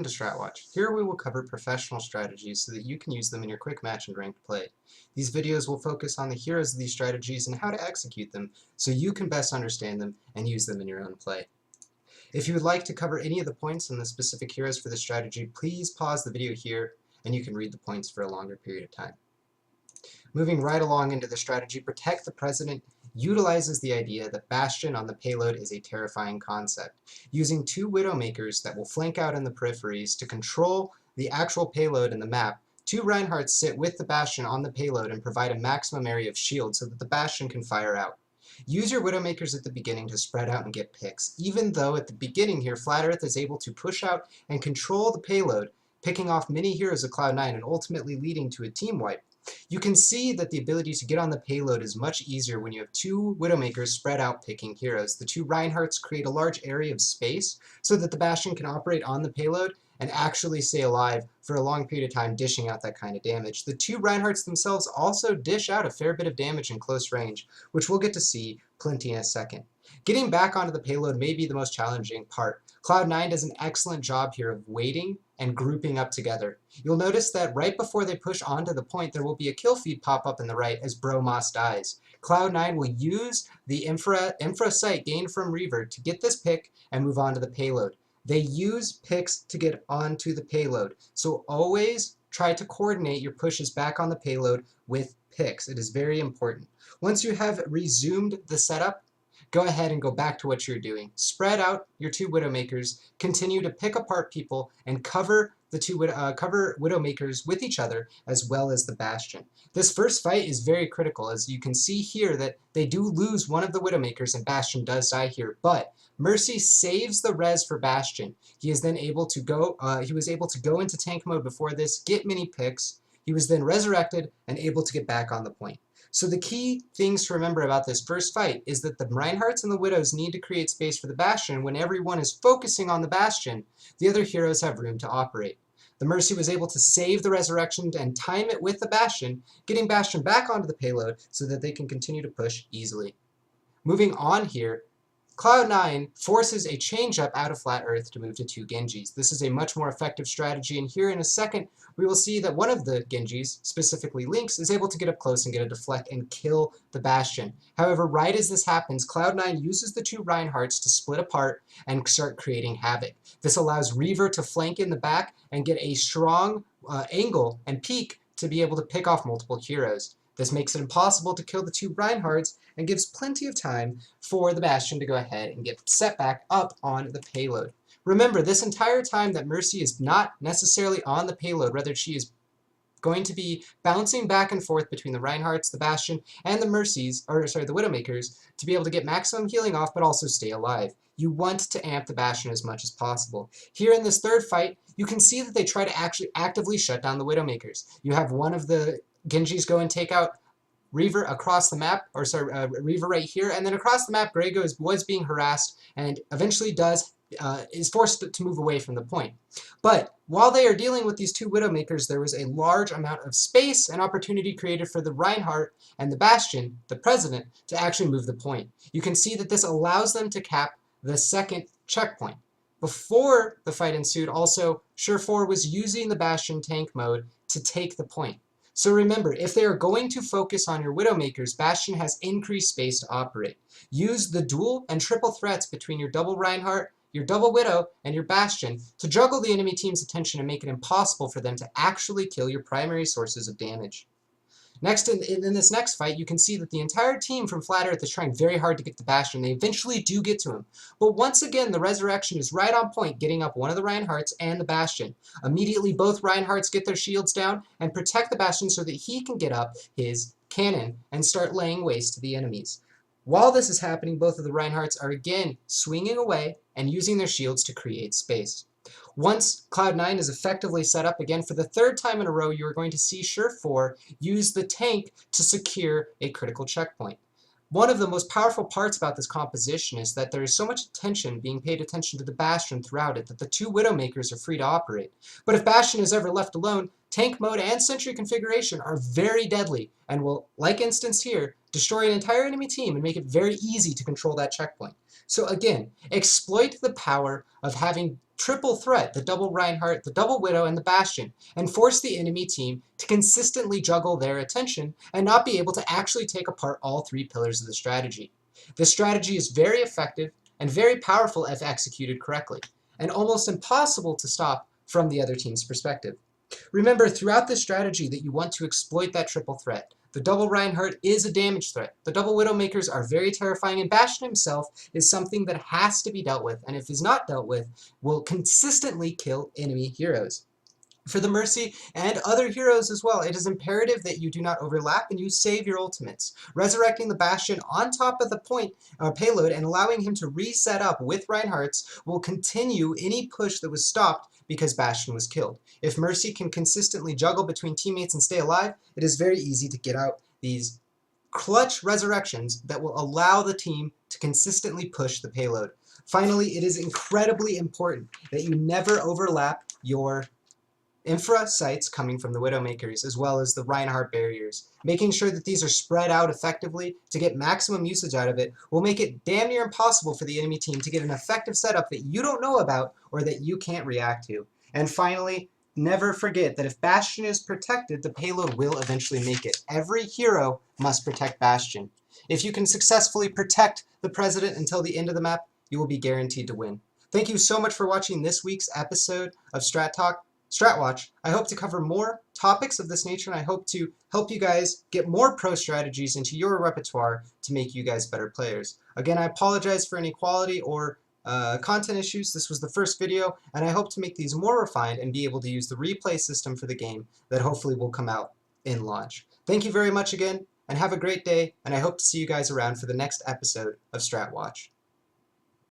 To Stratwatch. Here we will cover professional strategies so that you can use them in your quick match and ranked play. These videos will focus on the heroes of these strategies and how to execute them so you can best understand them and use them in your own play. If you would like to cover any of the points on the specific heroes for this strategy, please pause the video here and you can read the points for a longer period of time. Moving right along into the strategy, Protect the President utilizes the idea that Bastion on the payload is a terrifying concept, using two Widowmakers that will flank out in the peripheries to control the actual payload in the map. Two Reinhardts sit with the Bastion on the payload and provide a maximum area of shield so that the Bastion can fire out. Use your Widowmakers at the beginning to spread out and get picks, even though at the beginning here Flat Earth is able to push out and control the payload, picking off many heroes of Cloud9 and ultimately leading to a team wipe. You can see that the ability to get on the payload is much easier when you have two Widowmakers spread out picking heroes. The two Reinhardts create a large area of space so that the Bastion can operate on the payload and actually stay alive for a long period of time, dishing out that kind of damage. The two Reinhardts themselves also dish out a fair bit of damage in close range, which we'll get to see plenty in a second. Getting back onto the payload may be the most challenging part. Cloud9 does an excellent job here of waiting and grouping up together. You'll notice that right before they push onto the point, there will be a kill feed pop up in the right as Bromoss dies. Cloud9 will use the infra sight gained from Reaver to get this pick and move on to the payload. They use picks to get onto the payload, so always try to coordinate your pushes back on the payload with picks. It is very important. Once you have resumed the setup, go ahead and go back to what you're doing. Spread out your two Widowmakers, continue to pick apart people, and cover the cover Widowmakers with each other as well as the Bastion. This first fight is very critical, as you can see here that they do lose one of the Widowmakers and Bastion does die here, but Mercy saves the res for Bastion. He is then able to go, he was able to go into tank mode before this, get many picks. He was then resurrected and able to get back on the point. So the key things to remember about this first fight is that the Reinhardts and the Widows need to create space for the Bastion. When everyone is focusing on the Bastion, the other heroes have room to operate. The Mercy was able to save the resurrection and time it with the Bastion, getting Bastion back onto the payload so that they can continue to push easily. Moving on here, Cloud9 forces a change-up out of Flat Earth to move to two Genjis. This is a much more effective strategy, and here in a second we will see that one of the Genjis, specifically Lynx, is able to get up close and get a deflect and kill the Bastion. However, right as this happens, Cloud9 uses the two Reinhardts to split apart and start creating havoc. This allows Reaver to flank in the back and get a strong angle and peek to be able to pick off multiple heroes. This makes it impossible to kill the two Reinhardts and gives plenty of time for the Bastion to go ahead and get set back up on the payload. Remember, this entire time that Mercy is not necessarily on the payload, rather she is going to be bouncing back and forth between the Reinhardts, the Bastion, and the Widowmakers to be able to get maximum healing off but also stay alive. You want to amp the Bastion as much as possible. Here in this third fight, you can see that they try to actually actively shut down the Widowmakers. You have one of the Genjis go and take out Reaver across the map, Reaver right here, and then across the map, Grego was being harassed and eventually is forced to move away from the point. But while they are dealing with these two Widowmakers, there was a large amount of space and opportunity created for the Reinhardt and the Bastion, the President, to actually move the point. You can see that this allows them to cap the second checkpoint. Before the fight ensued, also, Surefour was using the Bastion tank mode to take the point. So remember, if they are going to focus on your Widowmakers, Bastion has increased space to operate. Use the dual and triple threats between your double Reinhardt, your double Widow, and your Bastion to juggle the enemy team's attention and make it impossible for them to actually kill your primary sources of damage. Next, in this next fight, you can see that the entire team from Flat Earth is trying very hard to get the Bastion. They eventually do get to him. But once again, the Resurrection is right on point, getting up one of the Reinhardts and the Bastion. Immediately, both Reinhardts get their shields down and protect the Bastion so that he can get up his cannon and start laying waste to the enemies. While this is happening, both of the Reinhardts are again swinging away and using their shields to create space. Once Cloud9 is effectively set up again for the third time in a row, you are going to see Surefour use the tank to secure a critical checkpoint. One of the most powerful parts about this composition is that there is so much attention being paid attention to the Bastion throughout it that the two Widowmakers are free to operate. But if Bastion is ever left alone, tank mode and sentry configuration are very deadly and will, like instanced here, destroy an entire enemy team and make it very easy to control that checkpoint. So again, exploit the power of having triple threat, the double Reinhardt, the double Widow, and the Bastion, and force the enemy team to consistently juggle their attention and not be able to actually take apart all three pillars of the strategy. This strategy is very effective and very powerful if executed correctly, and almost impossible to stop from the other team's perspective. Remember throughout this strategy that you want to exploit that triple threat. The double Reinhardt is a damage threat. The double Widowmakers are very terrifying, and Bastion himself is something that has to be dealt with, and if is not dealt with, will consistently kill enemy heroes. For the Mercy and other heroes as well, it is imperative that you do not overlap and you save your ultimates. Resurrecting the Bastion on top of the payload and allowing him to reset up with Reinhardt's will continue any push that was stopped because Bastion was killed. If Mercy can consistently juggle between teammates and stay alive, it is very easy to get out these clutch resurrections that will allow the team to consistently push the payload. Finally, it is incredibly important that you never overlap your infra sites coming from the Widowmakers as well as the Reinhardt barriers. Making sure that these are spread out effectively to get maximum usage out of it will make it damn near impossible for the enemy team to get an effective setup that you don't know about or that you can't react to. And finally, never forget that if Bastion is protected, the payload will eventually make it. Every hero must protect Bastion. If you can successfully protect the President until the end of the map, you will be guaranteed to win. Thank you so much for watching this week's episode of Stratwatch. I hope to cover more topics of this nature, and I hope to help you guys get more pro strategies into your repertoire to make you guys better players. Again, I apologize for any quality or content issues. This was the first video, and I hope to make these more refined and be able to use the replay system for the game that hopefully will come out in launch. Thank you very much again, and have a great day, and I hope to see you guys around for the next episode of Stratwatch.